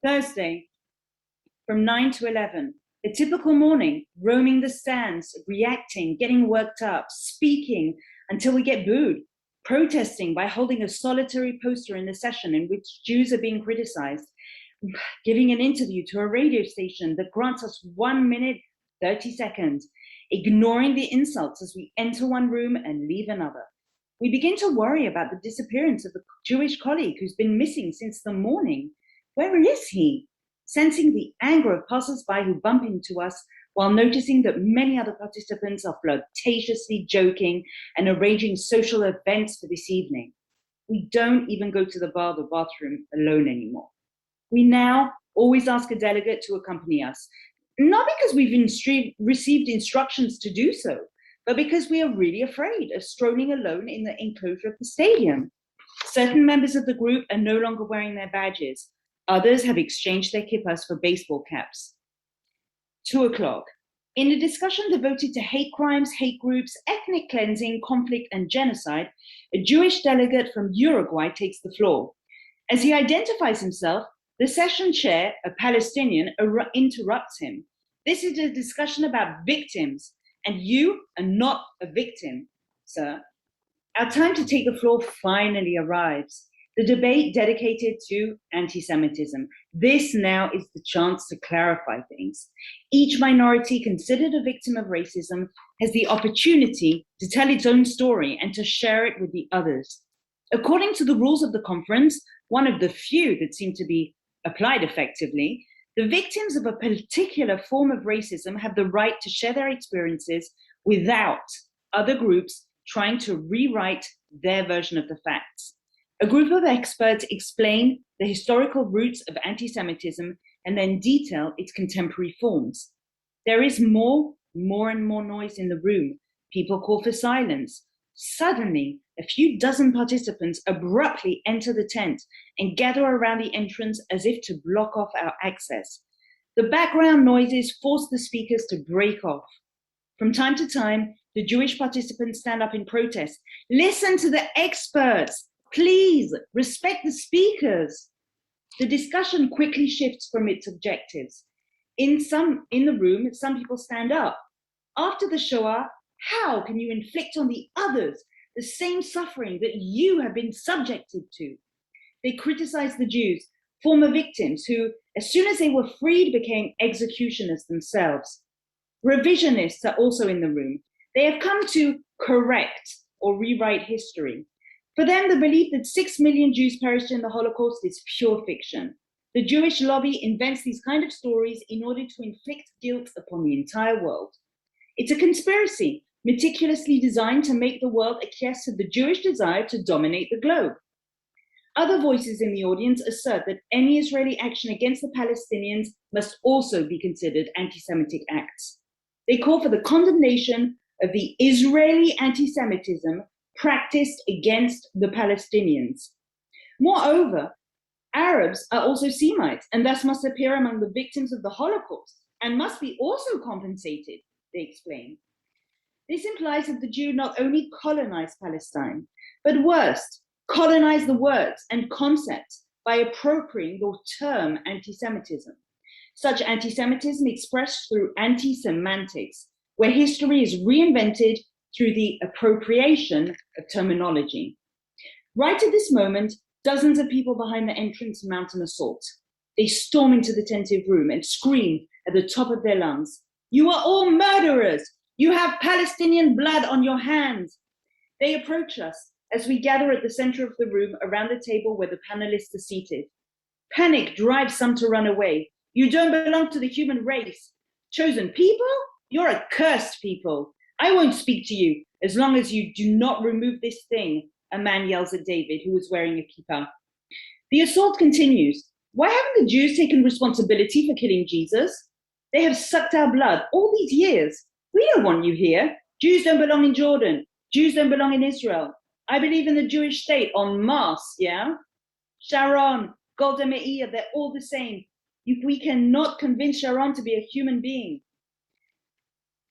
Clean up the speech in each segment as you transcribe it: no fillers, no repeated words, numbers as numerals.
Thursday, from 9 to 11, a typical morning, roaming the stands, reacting, getting worked up, speaking until we get booed, protesting by holding a solitary poster in the session in which Jews are being criticized, giving an interview to a radio station that grants us 1 minute, 30 seconds, ignoring the insults as we enter one room and leave another. We begin to worry about the disappearance of a Jewish colleague who's been missing since the morning. Where is he? Sensing the anger of passers-by who bump into us while noticing that many other participants are flirtatiously joking and arranging social events for this evening. We don't even go to the bar or bathroom alone anymore. We now always ask a delegate to accompany us, not because we've received instructions to do so, but because we are really afraid of strolling alone in the enclosure of the stadium. Certain members of the group are no longer wearing their badges. Others have exchanged their kippas for baseball caps. 2 o'clock. In a discussion devoted to hate crimes, hate groups, ethnic cleansing, conflict, and genocide, a Jewish delegate from Uruguay takes the floor. As he identifies himself, the session chair, a Palestinian, interrupts him. This is a discussion about victims, and you are not a victim, sir. Our time to take the floor finally arrives. The debate dedicated to anti-Semitism. This now is the chance to clarify things. Each minority considered a victim of racism has the opportunity to tell its own story and to share it with the others. According to the rules of the conference, one of the few that seem to be applied effectively, the victims of a particular form of racism have the right to share their experiences without other groups trying to rewrite their version of the facts. A group of experts explain the historical roots of anti-Semitism and then detail its contemporary forms. There is more and more noise in the room. People call for silence. Suddenly, a few dozen participants abruptly enter the tent and gather around the entrance as if to block off our access. The background noises force the speakers to break off. From time to time, the Jewish participants stand up in protest. Listen to the experts. Please respect the speakers. The discussion quickly shifts from its objectives. In the room, some people stand up. After the Shoah, how can you inflict on the others the same suffering that you have been subjected to? They criticize the Jews, former victims who, as soon as they were freed, became executioners themselves. Revisionists are also in the room. They have come to correct or rewrite history. For them, the belief that 6 million Jews perished in the Holocaust is pure fiction. The Jewish lobby invents these kind of stories in order to inflict guilt upon the entire world. It's a conspiracy, meticulously designed to make the world acquiesce to the Jewish desire to dominate the globe. Other voices in the audience assert that any Israeli action against the Palestinians must also be considered anti-Semitic acts. They call for the condemnation of the Israeli anti-Semitism practiced against the Palestinians. Moreover, Arabs are also Semites and thus must appear among the victims of the Holocaust and must be also compensated, they explain. This implies that the Jew not only colonized Palestine, but worst, colonized the words and concepts by appropriating the term anti-Semitism. Such anti-Semitism expressed through anti-semantics, where history is reinvented through the appropriation of terminology. Right at this moment, dozens of people behind the entrance mount an assault. They storm into the tentive room and scream at the top of their lungs, "You are all murderers! You have Palestinian blood on your hands!" They approach us as we gather at the center of the room around the table where the panelists are seated. Panic drives some to run away. "You don't belong to the human race. Chosen people? You're accursed people. I won't speak to you as long as you do not remove this thing," a man yells at David, who was wearing a kippah. The assault continues. "Why haven't the Jews taken responsibility for killing Jesus? They have sucked our blood all these years. We don't want you here. Jews don't belong in Jordan. Jews don't belong in Israel. I believe in the Jewish state en masse, yeah? Sharon, Golda Meir, they're all the same. We cannot convince Sharon to be a human being."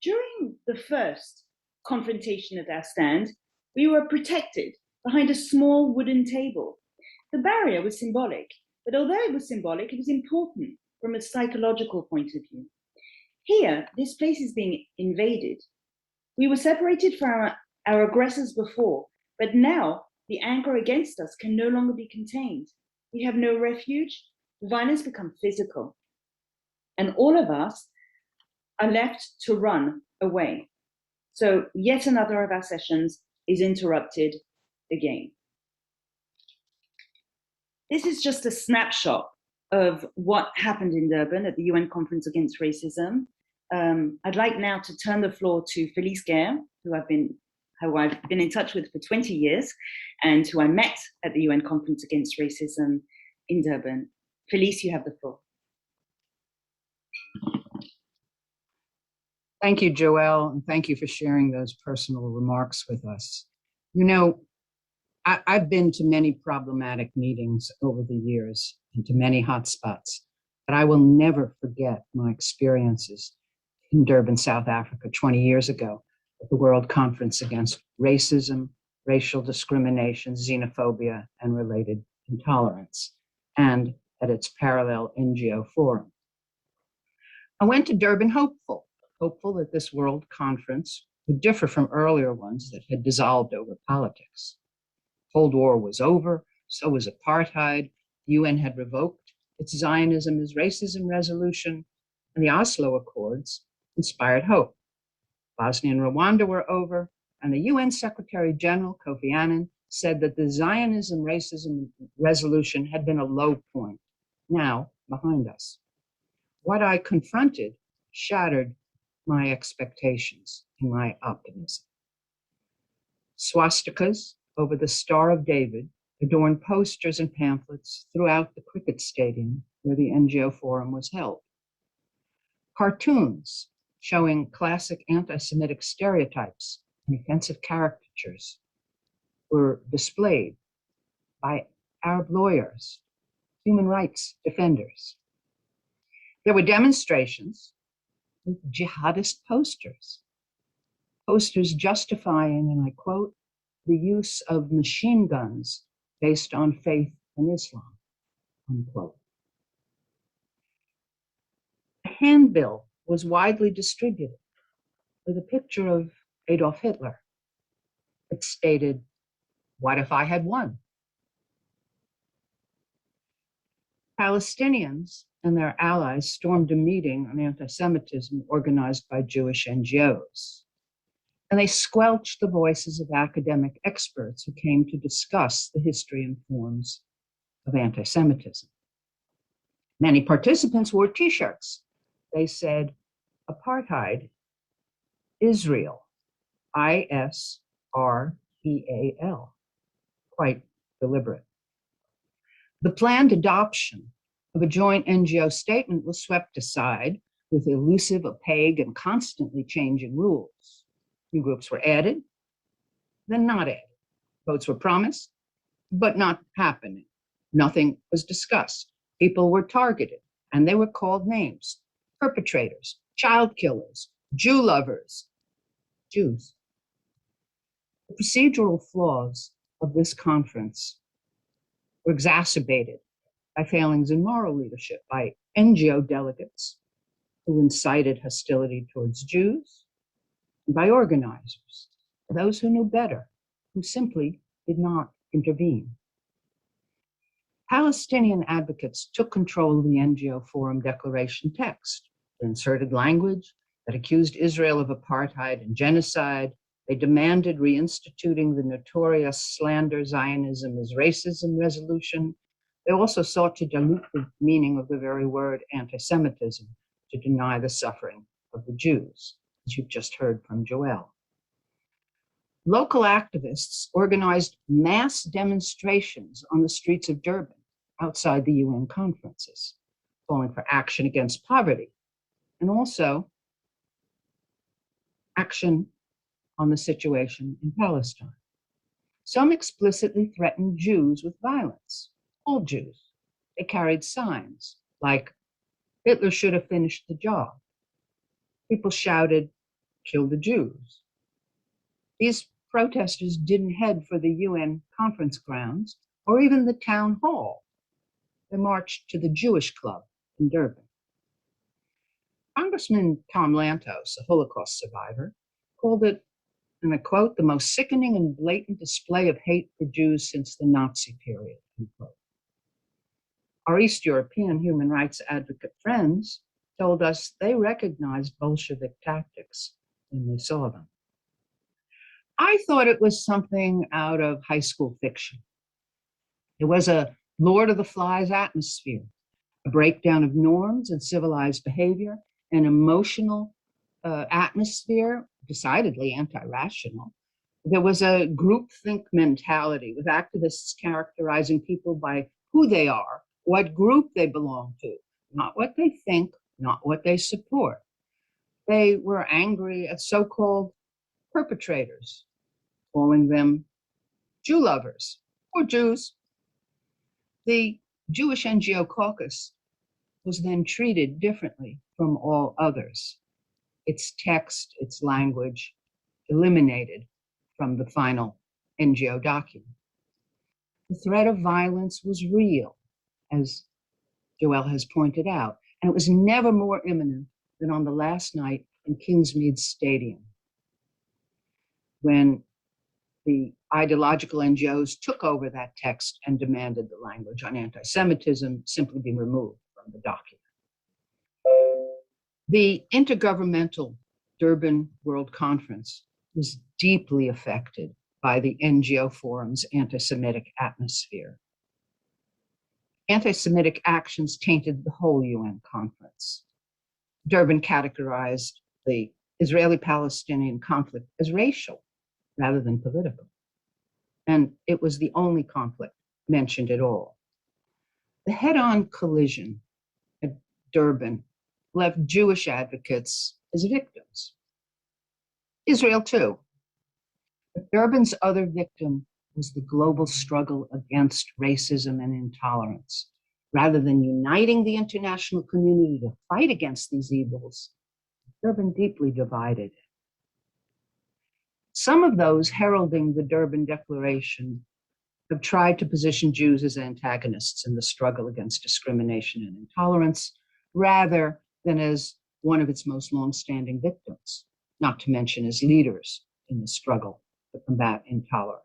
During the first confrontation at our stand, we were protected behind a small wooden table. The barrier was symbolic. But although it was symbolic, it was important from a psychological point of view. Here, this place is being invaded. We were separated from our aggressors before, but now the anger against us can no longer be contained. We have no refuge. The violence becomes physical. And all of us are left to run away. So yet another of our sessions is interrupted again. This is just a snapshot of what happened in Durban at the UN Conference Against Racism. I'd like now to turn the floor to Felice Gaer, who I've been in touch with for 20 years and who I met at the UN Conference Against Racism in Durban. Felice, you have the floor. Thank you, Joëlle, and thank you for sharing those personal remarks with us. You know, I've been to many problematic meetings over the years and to many hotspots, but I will never forget my experiences in Durban, South Africa 20 years ago at the World Conference Against Racism, Racial Discrimination, Xenophobia, and Related Intolerance, and at its parallel NGO forum. I went to Durban hopeful that this World Conference would differ from earlier ones that had dissolved over politics. Cold War was over, so was apartheid. The UN had revoked its Zionism as racism resolution, and the Oslo Accords inspired hope. Bosnia and Rwanda were over, and the UN Secretary General Kofi Annan said that the Zionism racism resolution had been a low point, now behind us. What I confronted shattered my expectations and my optimism. Swastikas over the Star of David adorned posters and pamphlets throughout the cricket stadium where the NGO forum was held. Cartoons showing classic anti-Semitic stereotypes and offensive caricatures were displayed by Arab lawyers, human rights defenders. There were demonstrations with jihadist posters justifying, and I quote, the use of machine guns based on faith in Islam, unquote. A handbill was widely distributed with a picture of Adolf Hitler. It stated, "What if I had won?" Palestinians and their allies stormed a meeting on anti-Semitism organized by Jewish NGOs. And they squelched the voices of academic experts who came to discuss the history and forms of anti-Semitism. Many participants wore T-shirts. They said, "Apartheid, Israel, ISREAL," quite deliberate. The planned adoption of a joint NGO statement was swept aside with elusive, opaque, and constantly changing rules. New groups were added, then not added. Votes were promised, but not happening. Nothing was discussed. People were targeted, and they were called names: perpetrators, child killers, Jew lovers, Jews. The procedural flaws of this conference were exacerbated by failings in moral leadership by NGO delegates who incited hostility towards Jews, and by organizers, those who knew better, who simply did not intervene. Palestinian advocates took control of the NGO Forum Declaration text. They inserted language that accused Israel of apartheid and genocide. They demanded reinstituting the notorious slander Zionism as racism resolution. They also sought to dilute the meaning of the very word anti-Semitism to deny the suffering of the Jews, as you've just heard from Joëlle. Local activists organized mass demonstrations on the streets of Durban outside the UN conferences, calling for action against poverty and also action on the situation in Palestine. Some explicitly threatened Jews with violence, all Jews. They carried signs like, "Hitler should have finished the job." People shouted, "Kill the Jews." These protesters didn't head for the UN conference grounds or even the town hall. they marched to the Jewish Club in Durban. Congressman Tom Lantos, a Holocaust survivor, called it, and I quote, the most sickening and blatant display of hate for Jews since the Nazi period, unquote. Our East European human rights advocate friends told us they recognized Bolshevik tactics when they saw them. I thought it was something out of high school fiction. It was a Lord of the Flies atmosphere, a breakdown of norms and civilized behavior, an emotional atmosphere, decidedly anti-rational. There was a groupthink mentality with activists characterizing people by who they are, what group they belong to, not what they think, not what they support. They were angry at so-called perpetrators, calling them Jew lovers or Jews. The Jewish NGO caucus was then treated differently from all others. Its text, its language, eliminated from the final NGO document. The threat of violence was real, as Joëlle has pointed out, and it was never more imminent than on the last night in Kingsmead Stadium, when the ideological NGOs took over that text and demanded the language on anti-Semitism simply be removed from the document. The Intergovernmental Durban World Conference was deeply affected by the NGO forum's anti-Semitic atmosphere. Anti-Semitic actions tainted the whole UN conference. Durban categorized the Israeli-Palestinian conflict as racial rather than political. And it was the only conflict mentioned at all. The head-on collision at Durban left Jewish advocates as victims. Israel too. But Durban's other victim was the global struggle against racism and intolerance. Rather than uniting the international community to fight against these evils, Durban deeply divided it. Some of those heralding the Durban Declaration have tried to position Jews as antagonists in the struggle against discrimination and intolerance, rather than as one of its most longstanding victims, not to mention as leaders in the struggle to combat intolerance.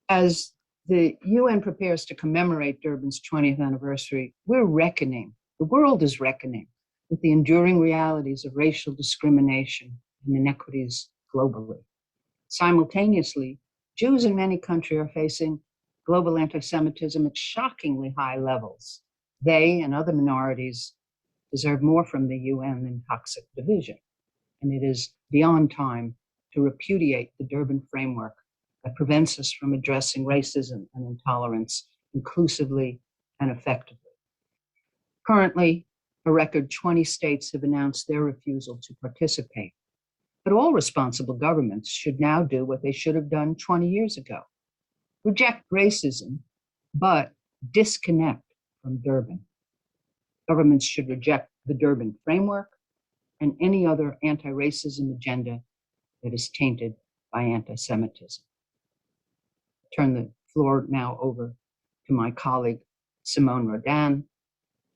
As the UN prepares to commemorate Durban's 20th anniversary, we're reckoning, the world is reckoning with the enduring realities of racial discrimination and inequities globally. Simultaneously, Jews in many countries are facing global anti-Semitism at shockingly high levels. They and other minorities deserve more from the UN than toxic division. And it is beyond time to repudiate the Durban framework that prevents us from addressing racism and intolerance inclusively and effectively. Currently, a record 20 states have announced their refusal to participate. But all responsible governments should now do what they should have done 20 years ago. Reject racism, but disconnect from Durban. Governments should reject the Durban framework and any other anti-racism agenda that is tainted by anti-Semitism. I turn the floor now over to my colleague, Simone Rodan,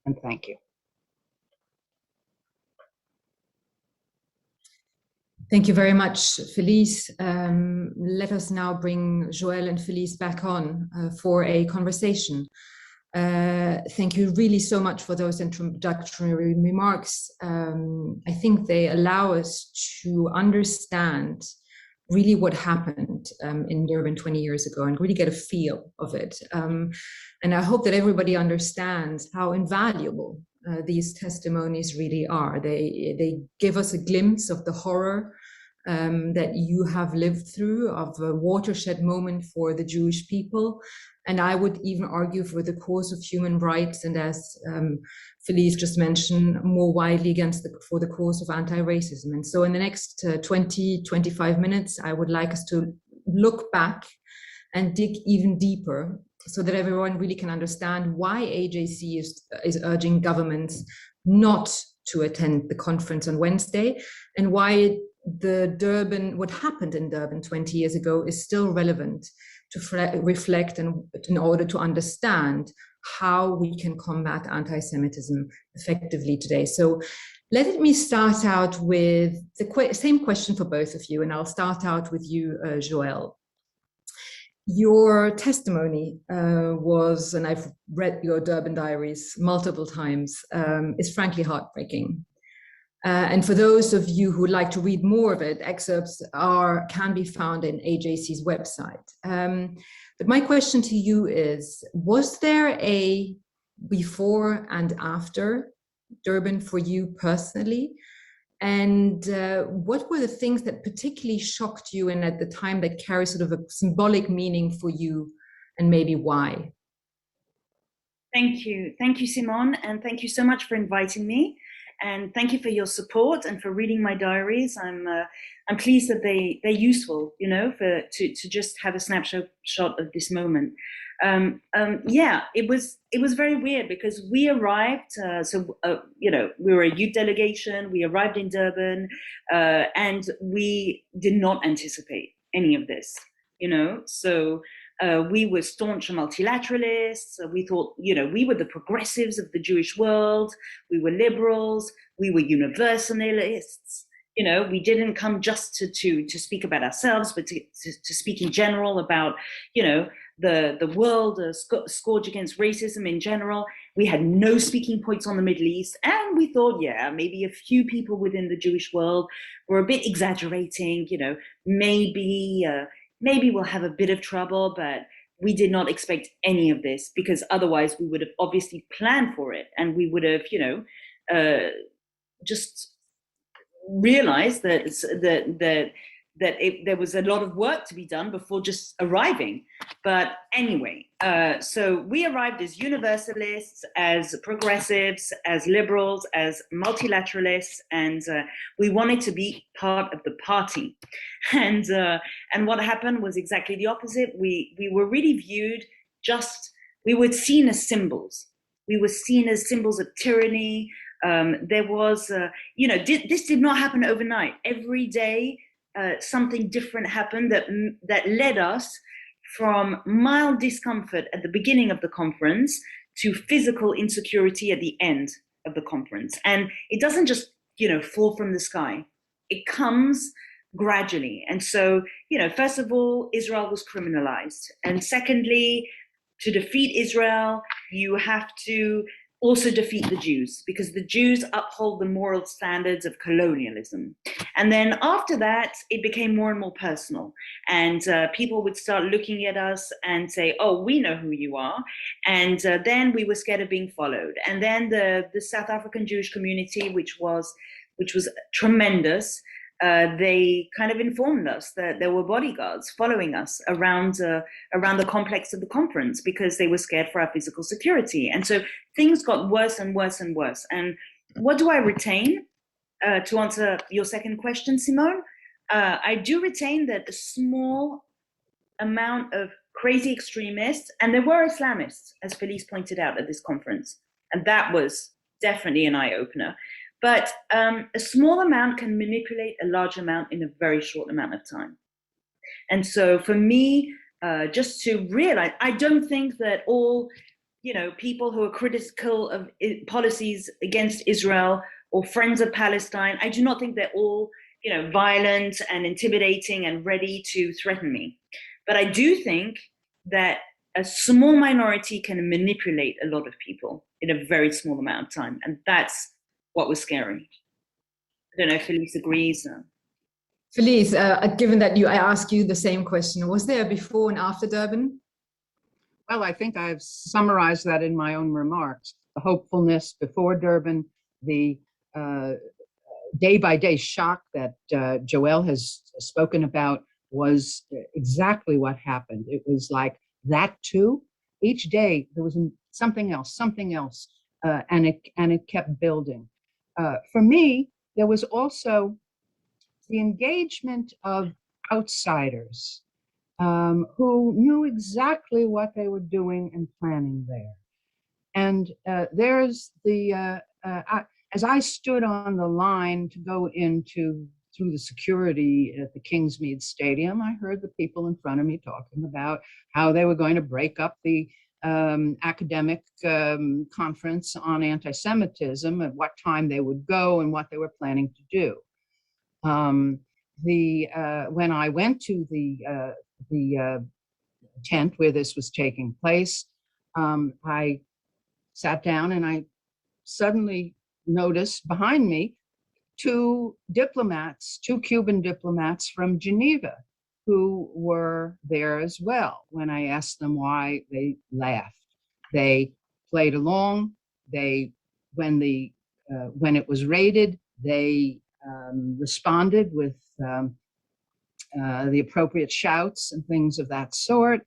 and thank you. Thank you very much, Felice. Let us now bring Joëlle and Felice back on for a conversation. Thank you really so much for those introductory remarks. I think they allow us to understand really what happened in Durban 20 years ago and really get a feel of it. And I hope that everybody understands how invaluable these testimonies really are. They give us a glimpse of the horror that you have lived through, of a watershed moment for the Jewish people. And I would even argue for the cause of human rights, and as Felice just mentioned, more widely for the cause of anti-racism. And so in the next 20-25 minutes, I would like us to look back and dig even deeper so that everyone really can understand why AJC is urging governments not to attend the conference on Wednesday, and why what happened in Durban 20 years ago is still relevant to reflect and in order to understand how we can combat anti-Semitism effectively today. So let me start out with the same question for both of you, and I'll start out with you, Joëlle. Your testimony was, and I've read your Durban Diaries multiple times, is frankly heartbreaking. And for those of you who would like to read more of it, excerpts can be found in AJC's website. But my question to you is, was there a before and after Durban for you personally? And what were the things that particularly shocked you and at the time that carry sort of a symbolic meaning for you, and maybe why? Thank you, Simone, and thank you so much for inviting me. And thank you for your support and for reading my diaries. I'm pleased that they're useful, you know, to just have a snapshot of this moment. Yeah, it was very weird because we arrived. You know, we were a youth delegation. We arrived in Durban, and we did not anticipate any of this. You know, so. We were staunch multilateralists. We thought, you know, we were the progressives of the Jewish world. We were liberals. We were universalists. You know, we didn't come just to speak about ourselves, but to speak in general about, you know, the world, scourge against racism in general. We had no speaking points on the Middle East. And we thought, yeah, maybe a few people within the Jewish world were a bit exaggerating, you know, maybe we'll have a bit of trouble, but we did not expect any of this because otherwise we would have obviously planned for it and we would have, you know, just realized that there was a lot of work to be done before just arriving. But anyway, so we arrived as universalists, as progressives, as liberals, as multilateralists, and we wanted to be part of the party. And what happened was exactly the opposite. We were really viewed we were seen as symbols. We were seen as symbols of tyranny. There was, you know, this did not happen overnight. Every day, something different happened that led us from mild discomfort at the beginning of the conference to physical insecurity at the end of the conference. And it doesn't just, you know, fall from the sky. It comes gradually. And so, you know, first of all, Israel was criminalized. And secondly, to defeat Israel, you have to also defeat the Jews, because the Jews uphold the moral standards of colonialism. And then after that, it became more and more personal. And people would start looking at us and say, oh, we know who you are. And then we were scared of being followed. And then the South African Jewish community, which was tremendous, they kind of informed us that there were bodyguards following us around the complex of the conference because they were scared for our physical security. And so things got worse and worse and worse. And what do I retain? To answer your second question, Simone, I do retain that a small amount of crazy extremists, and there were Islamists, as Felice pointed out at this conference, and that was definitely an eye-opener. But a small amount can manipulate a large amount in a very short amount of time. And so for me, just to realize, I don't think that all, you know, people who are critical of policies against Israel or friends of Palestine, I do not think they're all, you know, violent and intimidating and ready to threaten me. But I do think that a small minority can manipulate a lot of people in a very small amount of time. And that's what was scary. I don't know if Felice agrees. Felice, given that I ask you the same question, was there a before and after Durban? Well, I think I've summarized that in my own remarks. The hopefulness before Durban, the day-by-day shock that Joëlle has spoken about was exactly what happened. It was like that too. Each day there was something else, and it kept building. For me, there was also the engagement of outsiders who knew exactly what they were doing and planning there. And there's as I stood on the line to go through the security at the Kingsmead Stadium, I heard the people in front of me talking about how they were going to break up the academic conference on anti-Semitism, at what time they would go and what they were planning to do. When I went to the tent where this was taking place, I sat down and I suddenly noticed behind me two Cuban diplomats from Geneva, who were there as well. When I asked them why, they laughed. They played along. When it was raided, they responded with the appropriate shouts and things of that sort.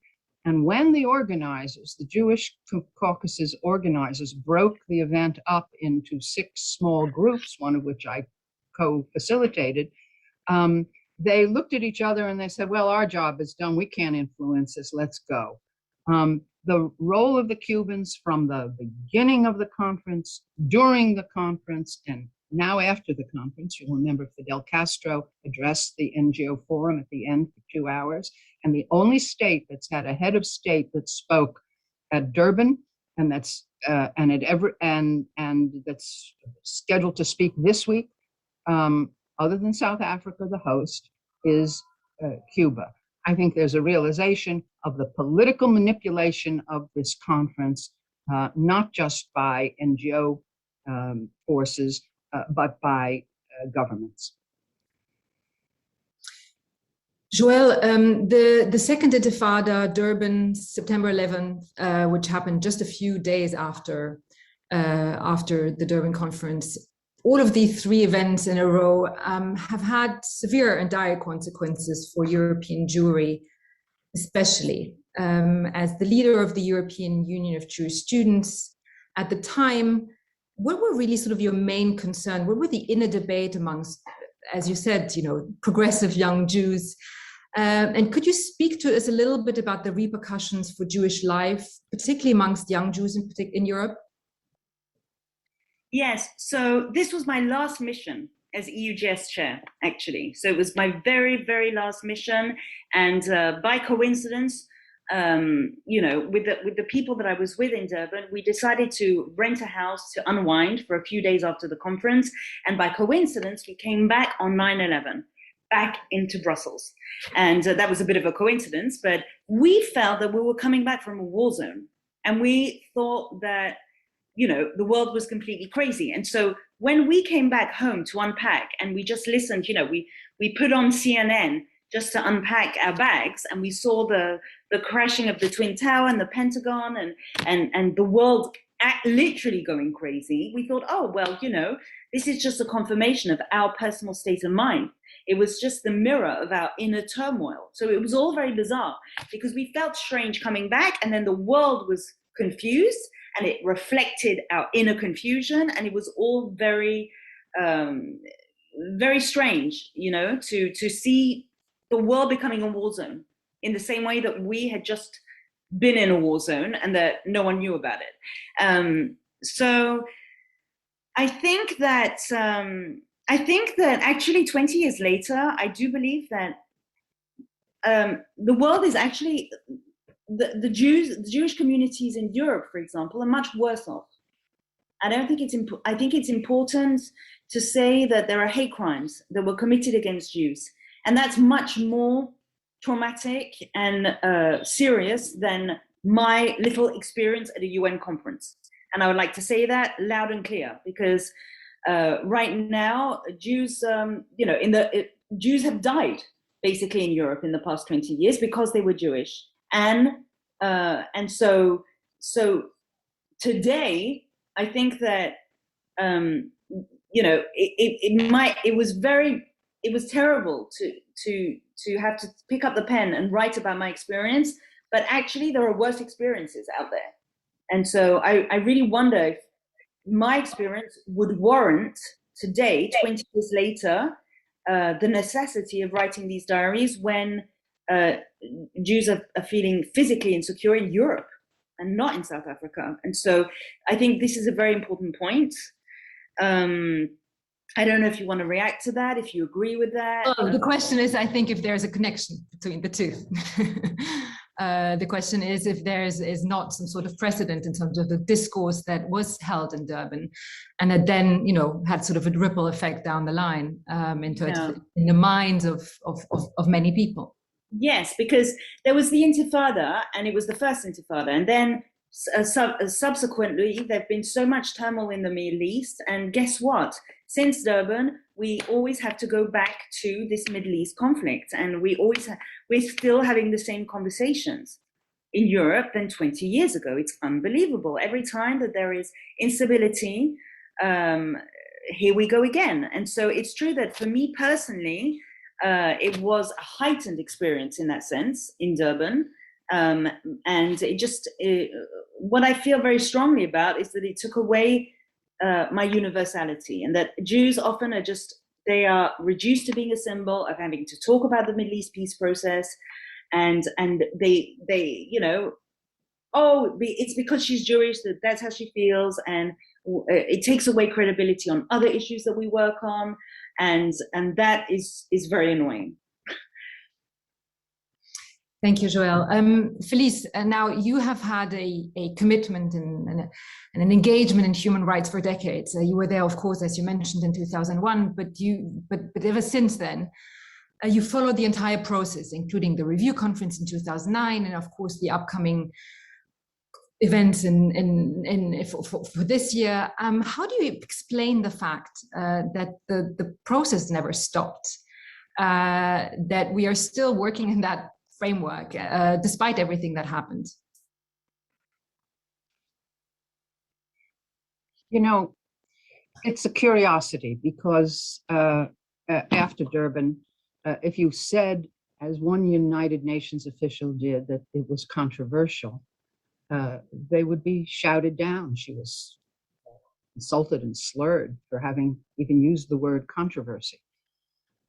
And when the organizers, the Jewish Caucus's organizers, broke the event up into 6 small groups, one of which I co-facilitated, they looked at each other and they said, well, our job is done. We can't influence this. Let's go. The role of the Cubans from the beginning of the conference, during the conference, and now after the conference, you'll remember Fidel Castro addressed the NGO forum at the end for 2 hours. And the only state that's had a head of state that spoke at Durban, and that's that's scheduled to speak this week, other than South Africa, the host, is Cuba. I think there's a realization of the political manipulation of this conference, not just by NGO forces, but by governments. Joëlle, the second Intifada, Durban, September 11th, which happened just a few days after the Durban conference, all of these 3 events in a row have had severe and dire consequences for European Jewry, especially. As the leader of the European Union of Jewish Students at the time, what were really sort of your main concern? What were the inner debate amongst, as you said, progressive young Jews? And could you speak to us a little bit about the repercussions for Jewish life, particularly amongst young Jews in Europe? Yes, so this was my last mission as EUGS chair, actually. So it was my very, very last mission. And by coincidence, with the people that I was with in Durban, we decided to rent a house to unwind for a few days after the conference. And by coincidence, we came back on 9/11. Back into Brussels. And that was a bit of a coincidence, but we felt that we were coming back from a war zone. And we thought that, the world was completely crazy. And so when we came back home to unpack and we just listened, we put on CNN just to unpack our bags, and we saw the crashing of the Twin Tower and the Pentagon and the world literally going crazy. We thought, oh, well, this is just a confirmation of our personal state of mind. It was just the mirror of our inner turmoil. So it was all very bizarre because we felt strange coming back, and then the world was confused and it reflected our inner confusion. And it was all very, very strange, to see the world becoming a war zone in the same way that we had just been in a war zone and that no one knew about it. So I think that actually 20 years later, I do believe that the world is actually, the Jewish communities in Europe, for example, are much worse off. I think it's important to say that there are hate crimes that were committed against Jews, and that's much more traumatic and serious than my little experience at a UN conference. And I would like to say that loud and clear, because right now, Jews, Jews have died basically in Europe in the past 20 years because they were Jewish, and so today I think that it was terrible to have to pick up the pen and write about my experience, but actually there are worse experiences out there, and so I really wonder if my experience would warrant today, 20 years later, the necessity of writing these diaries when Jews are feeling physically insecure in Europe and not in South Africa. And so I think this is a very important point. I don't know if you want to react to that, if you agree with that. Oh, the question is, I think, if there's a connection between the two. The question is if there is not some sort of precedent in terms of the discourse that was held in Durban, and that then, had sort of a ripple effect down the line in the minds of many people. Yes, because there was the Intifada, and it was the first Intifada, and then subsequently there've been so much turmoil in the Middle East, and guess what? Since Durban, we always have to go back to this Middle East conflict, and we're still having the same conversations in Europe than 20 years ago. It's unbelievable. Every time that there is instability, here we go again. And so it's true that for me personally, it was a heightened experience in that sense in Durban. And what I feel very strongly about is that it took away my universality, and that Jews often they are reduced to being a symbol of having to talk about the Middle East peace process, and they it's because she's Jewish that's how she feels, and it takes away credibility on other issues that we work on, and that is very annoying. Thank you, Joëlle. Felice, now you have had a commitment and an engagement in human rights for decades. You were there, of course, as you mentioned, in 2001, but ever since then, you followed the entire process, including the review conference in 2009, and of course the upcoming events for this year. How do you explain the fact that the process never stopped, that we are still working in that framework despite everything that happened? It's a curiosity, because after Durban, if you said, as one United Nations official did, that it was controversial, they would be shouted down. She was insulted and slurred for having even used the word controversy.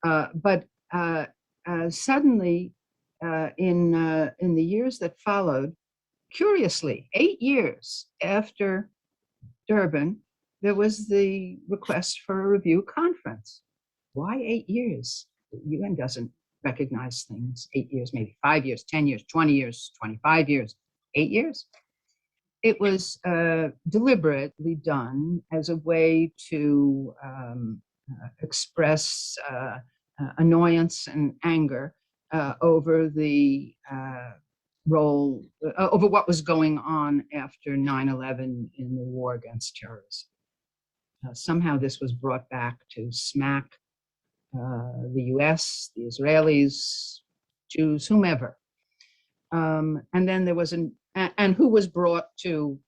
But suddenly, in the years that followed, curiously, 8 years after Durban, there was the request for a review conference. Why 8 years? The UN doesn't recognize things 8 years, maybe 5 years, 10 years, 20 years, 25 years, 8 years. It was deliberately done as a way to express annoyance and anger over the over what was going on after 9/11 in the war against terrorism. Somehow this was brought back to smack the US, the Israelis, Jews, whomever. And then there was and who was brought to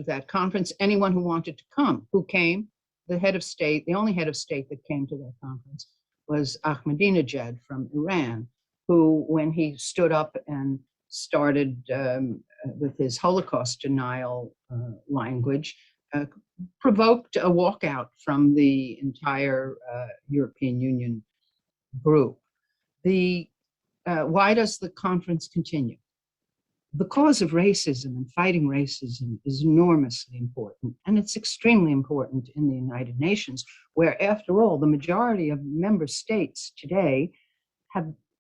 that conference? Anyone who wanted to come. Who came? The head of state, the only head of state that came to that conference was Ahmadinejad from Iran, who, when he stood up and started with his Holocaust denial language, provoked a walkout from the entire European Union group. Why does the conference continue? The cause of racism and fighting racism is enormously important, and it's extremely important in the United Nations, where, after all, the majority of member states today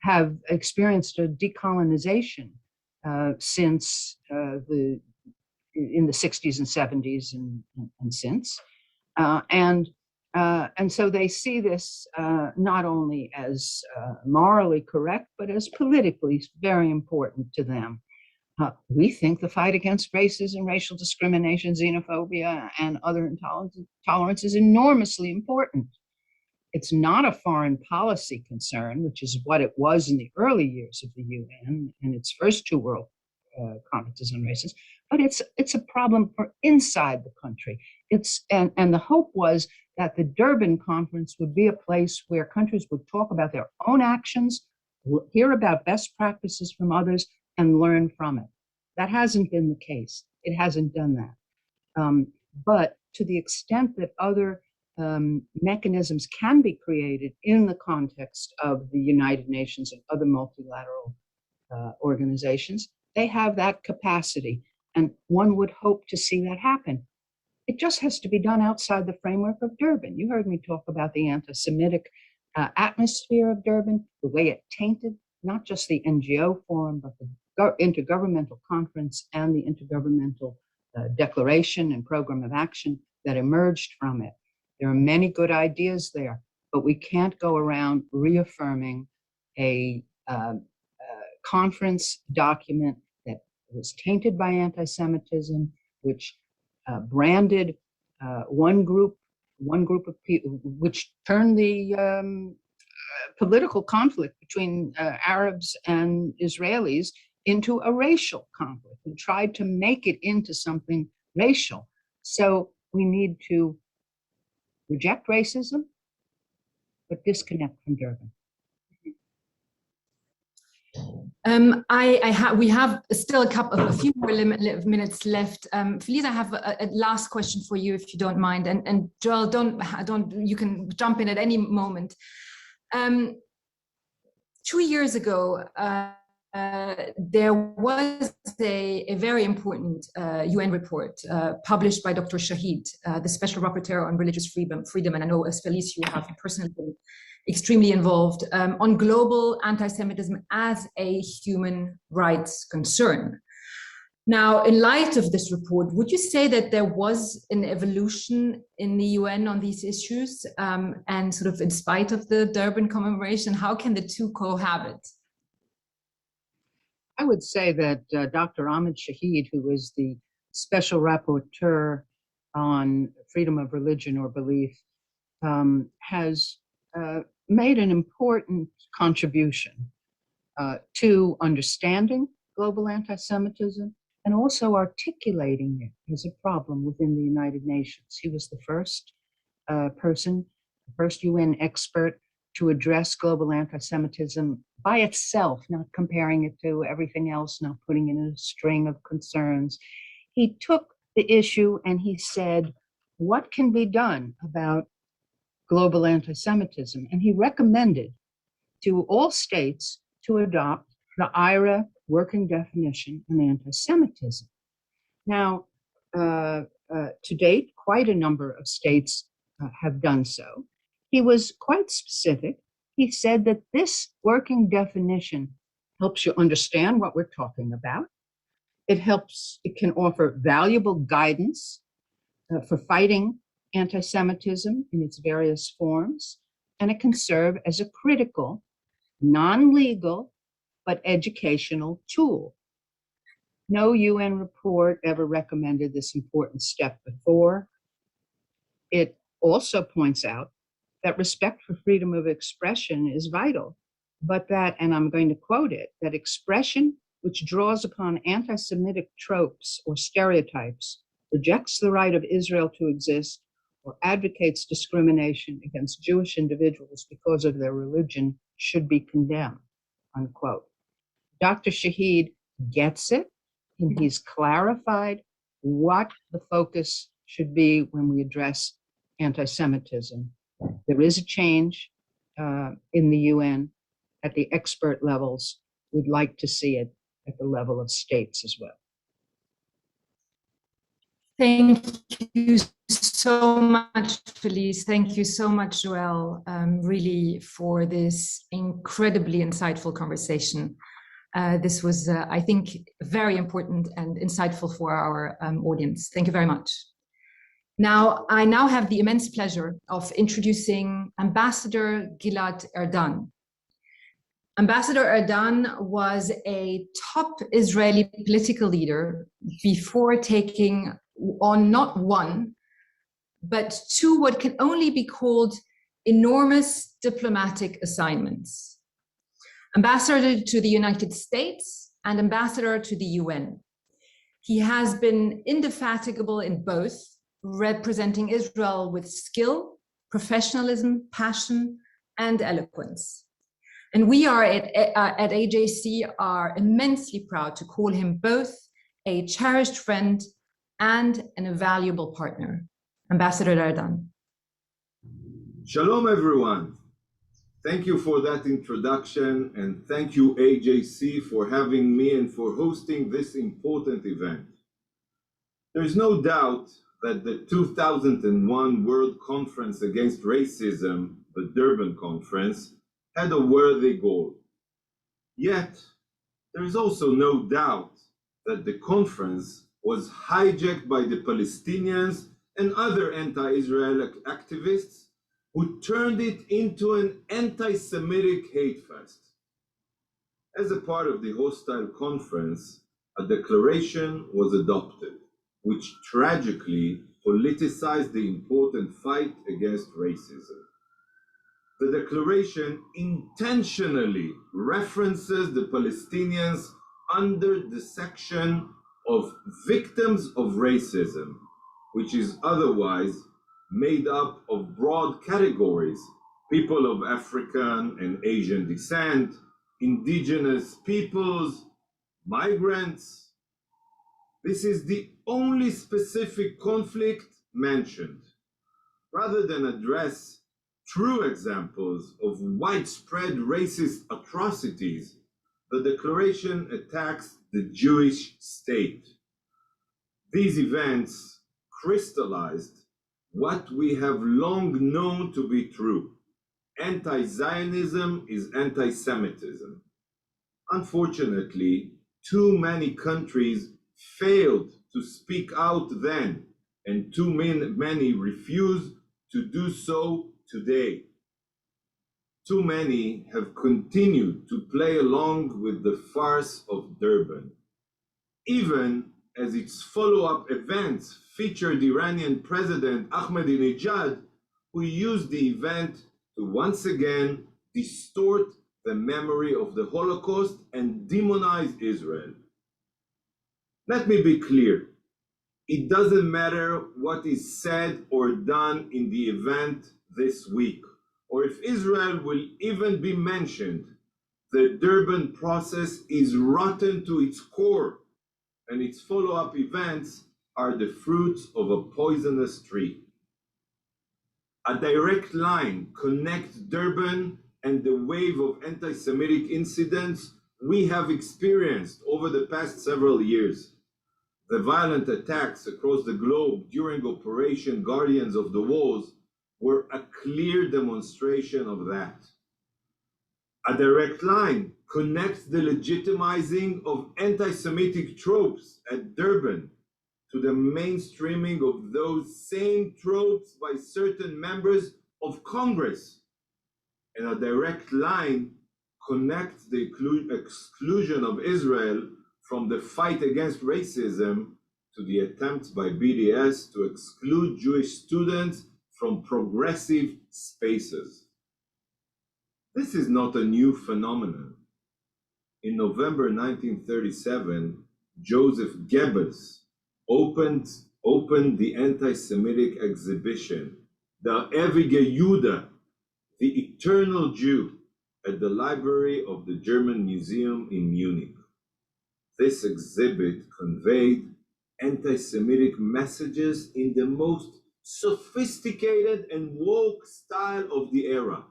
have experienced a decolonization since in the 60s and 70s and since. And so they see this not only as morally correct, but as politically very important to them. We think the fight against racism, racial discrimination, xenophobia, and other intolerance is enormously important. It's not a foreign policy concern, which is what it was in the early years of the UN in its first two world conferences on racism, but it's a problem for inside the country. And the hope was that the Durban conference would be a place where countries would talk about their own actions, hear about best practices from others, and learn from it. That hasn't been the case. It hasn't done that. But to the extent that other mechanisms can be created in the context of the United Nations and other multilateral organizations, they have that capacity. And one would hope to see that happen. It just has to be done outside the framework of Durban. You heard me talk about the anti-Semitic atmosphere of Durban, the way it tainted not just the NGO forum, but the intergovernmental conference and the intergovernmental declaration and program of action that emerged from it. There are many good ideas there, but we can't go around reaffirming a conference document that was tainted by anti-Semitism, which branded one group of people, which turned the political conflict between Arabs and Israelis into a racial conflict and tried to make it into something racial. So we need to reject racism, but disconnect from Durban. We have still a few more minutes left. Felice, I have a last question for you, if you don't mind. And Joëlle, you can jump in at any moment. 2 years ago, there was a very important UN report published by Dr. Shahid, the Special Rapporteur on Religious Freedom, and I know as Felice, you have personally been extremely involved, on global anti-Semitism as a human rights concern. Now, in light of this report, would you say that there was an evolution in the UN on these issues, and sort of in spite of the Durban commemoration, how can the two cohabit? I would say that Dr. Ahmed Shahid, who is the Special Rapporteur on freedom of religion or belief, has made an important contribution to understanding global anti-Semitism and also articulating it as a problem within the United Nations. He was the first person, the first UN expert to address global anti-Semitism by itself, not comparing it to everything else, not putting in a string of concerns. He took the issue and he said, what can be done about global anti-Semitism? And he recommended to all states to adopt the IRA working definition on anti-Semitism. Now, to date, quite a number of states have done so. He was quite specific. He said that this working definition helps you understand what we're talking about. It can offer valuable guidance for fighting anti-Semitism in its various forms, and it can serve as a critical, non-legal, but educational tool. No UN report ever recommended this important step before. It also points out that respect for freedom of expression is vital, but that, and I'm going to quote it, that expression which draws upon anti-Semitic tropes or stereotypes, rejects the right of Israel to exist, or advocates discrimination against Jewish individuals because of their religion should be condemned, unquote. Dr. Shahid gets it, and he's clarified what the focus should be when we address anti-Semitism. There is a change in the UN at the expert levels. We'd like to see it at the level of states as well. Thank you so much, Felice. Thank you so much, Joëlle, really for this incredibly insightful conversation. This was, I think, very important and insightful for our audience. Thank you very much. I now have the immense pleasure of introducing Ambassador Gilad Erdan. Ambassador Erdan was a top Israeli political leader before taking on not one, but two what can only be called enormous diplomatic assignments. Ambassador to the United States and ambassador to the UN. He has been indefatigable in both, representing Israel with skill, professionalism, passion, and eloquence. And we are at AJC are immensely proud to call him both a cherished friend and an invaluable partner. Ambassador Erdan. Shalom, everyone. Thank you for that introduction, and thank you, AJC, for having me and for hosting this important event. There is no doubt that the 2001 World Conference Against Racism, the Durban Conference, had a worthy goal. Yet, there is also no doubt that the conference was hijacked by the Palestinians and other anti-Israel activists who turned it into an anti-Semitic hate fest. As a part of the hostile conference, a declaration was adopted, which tragically politicized the important fight against racism. The declaration intentionally references the Palestinians under the section of victims of racism, which is otherwise made up of broad categories: people of African and Asian descent, indigenous peoples, migrants. This is the only specific conflict mentioned. Rather than address true examples of widespread racist atrocities, the declaration attacks the Jewish state. These events crystallized what we have long known to be true: anti-Zionism is anti-Semitism. Unfortunately, too many countries failed to speak out then, and too many refuse to do so today. Too many have continued to play along with the farce of Durban, even as its follow-up events featured Iranian President Ahmadinejad, who used the event to once again distort the memory of the Holocaust and demonize Israel. Let me be clear. It doesn't matter what is said or done in the event this week, or if Israel will even be mentioned. The Durban process is rotten to its core, and its follow-up events are the fruits of a poisonous tree. A direct line connects Durban and the wave of anti-Semitic incidents we have experienced over the past several years. The violent attacks across the globe during Operation Guardians of the Walls were a clear demonstration of that. A direct line connects the legitimizing of anti-Semitic tropes at Durban to the mainstreaming of those same tropes by certain members of Congress. And a direct line connects the exclusion of Israel from the fight against racism to the attempts by BDS to exclude Jewish students from progressive spaces. This is not a new phenomenon. In November 1937, Joseph Goebbels opened the anti-Semitic exhibition, the Ewige Jude, the Eternal Jew, at the library of the German Museum in Munich. This exhibit conveyed anti-Semitic messages in the most sophisticated and woke style of the era,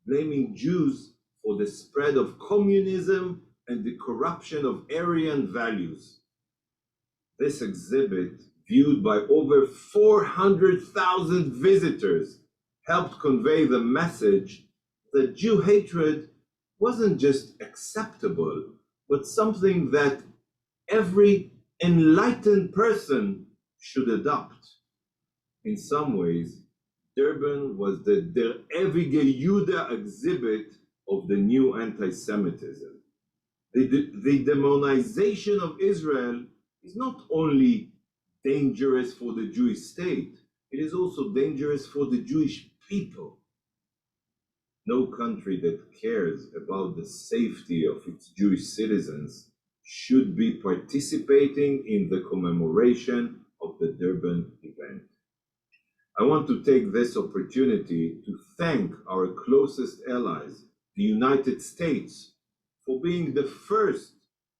blaming Jews for the spread of communism and the corruption of Aryan values. This exhibit, viewed by over 400,000 visitors, helped convey the message that Jew hatred wasn't just acceptable, but something that every enlightened person should adopt. In some ways, Durban was the Der Ewige Jude exhibit of the new anti-Semitism. The demonization of Israel is not only dangerous for the Jewish state, it is also dangerous for the Jewish people. No country that cares about the safety of its Jewish citizens should be participating in the commemoration of the Durban event. I want to take this opportunity to thank our closest allies, the United States, for being the first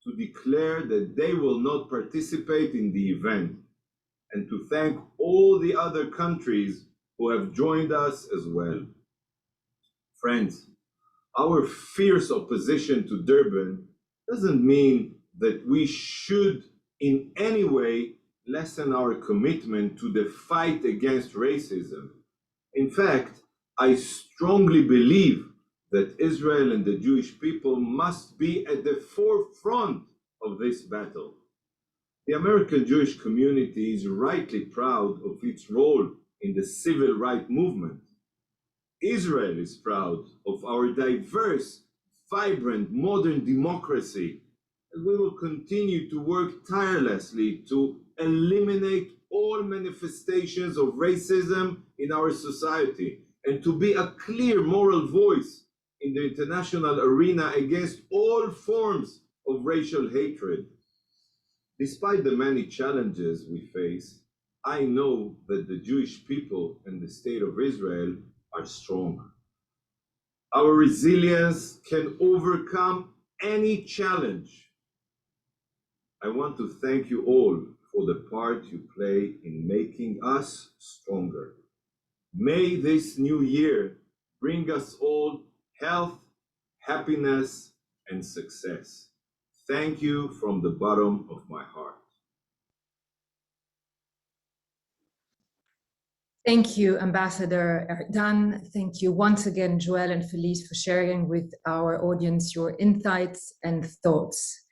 to declare that they will not participate in the event, and to thank all the other countries who have joined us as well. Friends, our fierce opposition to Durban doesn't mean that we should in any way lessen our commitment to the fight against racism. In fact, I strongly believe that Israel and the Jewish people must be at the forefront of this battle. The American Jewish community is rightly proud of its role in the civil rights movement. Israel is proud of our diverse, vibrant, modern democracy, and we will continue to work tirelessly to eliminate all manifestations of racism in our society and to be a clear moral voice in the international arena against all forms of racial hatred. Despite the many challenges we face, I know that the Jewish people and the state of Israel are strong. Our resilience can overcome any challenge. I want to thank you all for the part you play in making us stronger. May this new year bring us all health, happiness, and success. Thank you from the bottom of my heart. Thank you, Ambassador Erdan. Thank you once again, Joëlle and Felice, for sharing with our audience your insights and thoughts.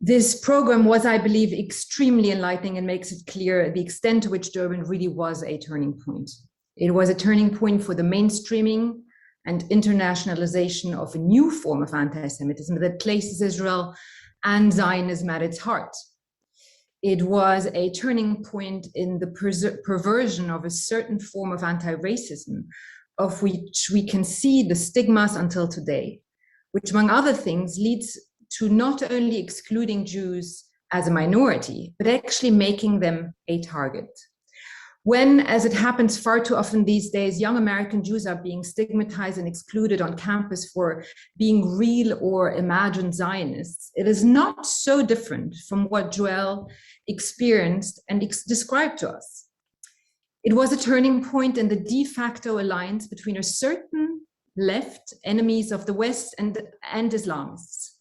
This program was, I believe, extremely enlightening and makes it clear the extent to which Durban really was a turning point. It was a turning point for the mainstreaming and internationalization of a new form of anti-Semitism that places Israel and Zionism at its heart. It was a turning point in the perversion of a certain form of anti-racism, of which we can see the stigmas until today, which, among other things, leads to not only excluding Jews as a minority, but actually making them a target. When, as it happens far too often these days, young American Jews are being stigmatized and excluded on campus for being real or imagined Zionists, it is not so different from what Joëlle experienced and described to us. It was a turning point in the de facto alliance between a certain left, enemies of the West, and Islamists.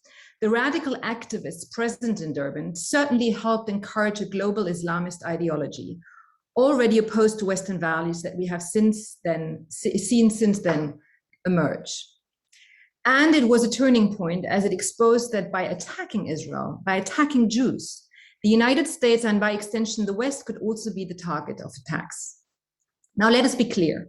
The radical activists present in Durban certainly helped encourage a global Islamist ideology, already opposed to Western values that we have seen since then emerge. And it was a turning point as it exposed that by attacking Israel, by attacking Jews, the United States and by extension the West could also be the target of attacks. Now let us be clear.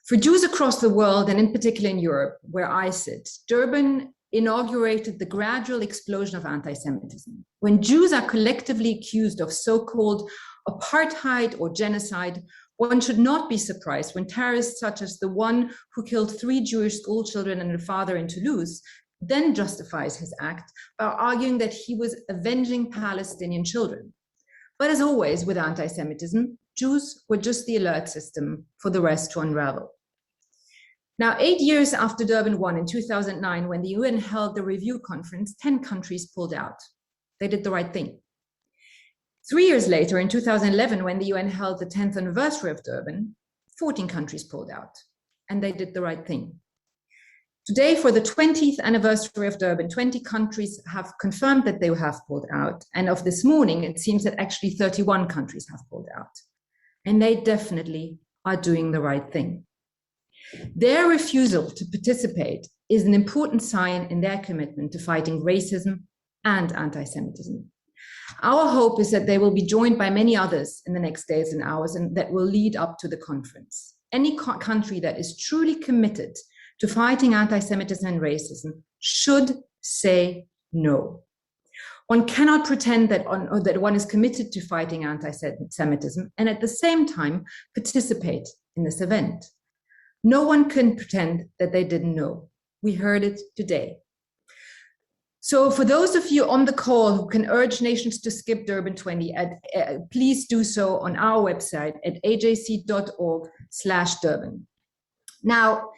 For Jews across the world, and in particular in Europe, where I sit, Durban inaugurated the gradual explosion of anti-Semitism. When Jews are collectively accused of so-called apartheid or genocide, one should not be surprised when terrorists such as the one who killed 3 Jewish school children and a father in Toulouse then justifies his act by arguing that he was avenging Palestinian children. But as always with anti-Semitism, Jews were just the alert system for the rest to unravel. Now, 8 years after Durban 1 in 2009, when the UN held the review conference, 10 countries pulled out. They did the right thing. 3 years later, in 2011, when the UN held the 10th anniversary of Durban, 14 countries pulled out, and they did the right thing. Today, for the 20th anniversary of Durban, 20 countries have confirmed that they have pulled out. And of this morning, it seems that actually 31 countries have pulled out. And they definitely are doing the right thing. Their refusal to participate is an important sign in their commitment to fighting racism and anti-Semitism. Our hope is that they will be joined by many others in the next days and hours, and that will lead up to the conference. Any country that is truly committed to fighting anti-Semitism and racism should say no. One cannot pretend that one is committed to fighting anti-Semitism and at the same time participate in this event. No one can pretend that they didn't know. We heard it today. So for those of you on the call who can urge nations to skip Durban 20, please do so on our website at ajc.org/Durban. Now,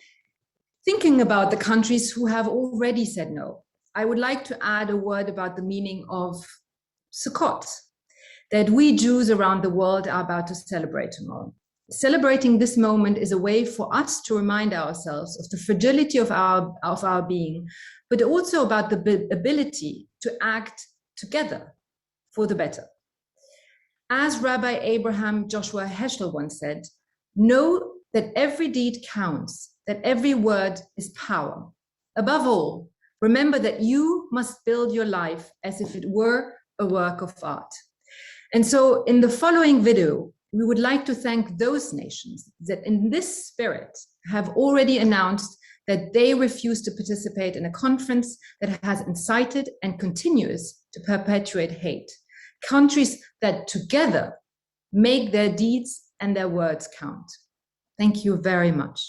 thinking about the countries who have already said no, I would like to add a word about the meaning of Sukkot, that we Jews around the world are about to celebrate tomorrow. Celebrating this moment is a way for us to remind ourselves of the fragility of our being, but also about the ability to act together for the better. As Rabbi Abraham Joshua Heschel once said, know that every deed counts that every word is power. Above all, remember that you must build your life as if it were a work of art. And so in the following video, we would like to thank those nations that in this spirit have already announced that they refuse to participate in a conference that has incited and continues to perpetuate hate. Countries that together make their deeds and their words count. Thank you very much.